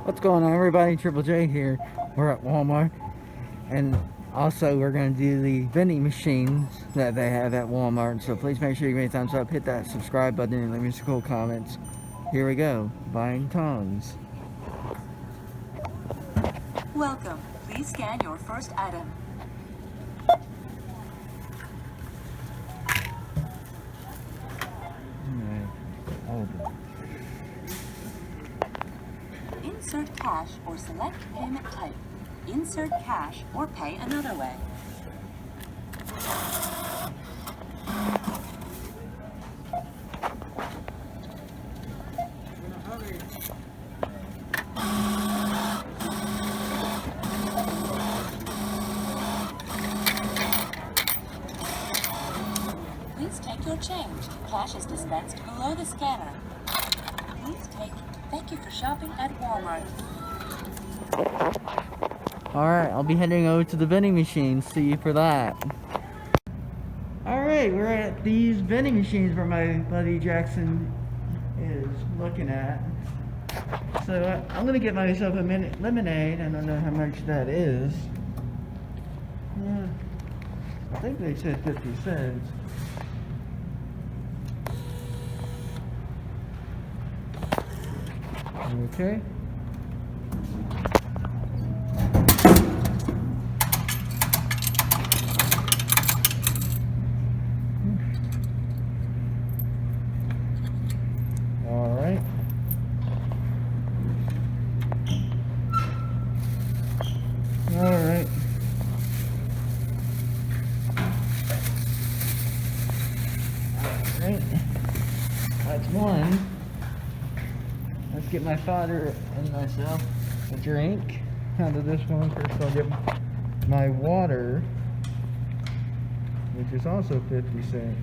What's going on, everybody? Triple J here. We're at Walmart, and also we're going to do the vending machines that they have at Walmart. So please make sure you give me a thumbs up, hit that subscribe button, and leave me some cool comments. Here we go. Buying tongs. Welcome. Please scan your first item. Insert cash or select payment type. Insert cash or pay another way. Please take your change. Cash is dispensed below the scanner. Please take. Thank you for shopping at Walmart. Alright, I'll be heading over to the vending machine. See you for that. Alright, we're at these vending machines where my buddy Jackson is looking at. So I'm going to get myself a lemonade. I don't know how much that is. I think they said 50 cents. Okay. All right. All right. All right. That's one. Let's get my father and myself a drink out of this one. First I'll get my water, which is also 50 cents.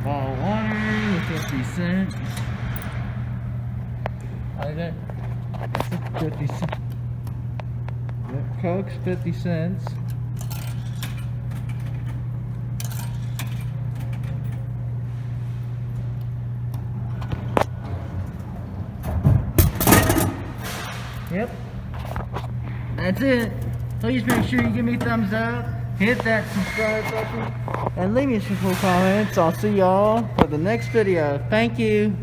Bottle of water, 50 cents. Like that. 50 cents. Yep, Coke's 50 cents. Yep. That's it. Please make sure you give me a thumbs up, hit that subscribe button, and leave me some cool comments. I'll see y'all for the next video. Thank you.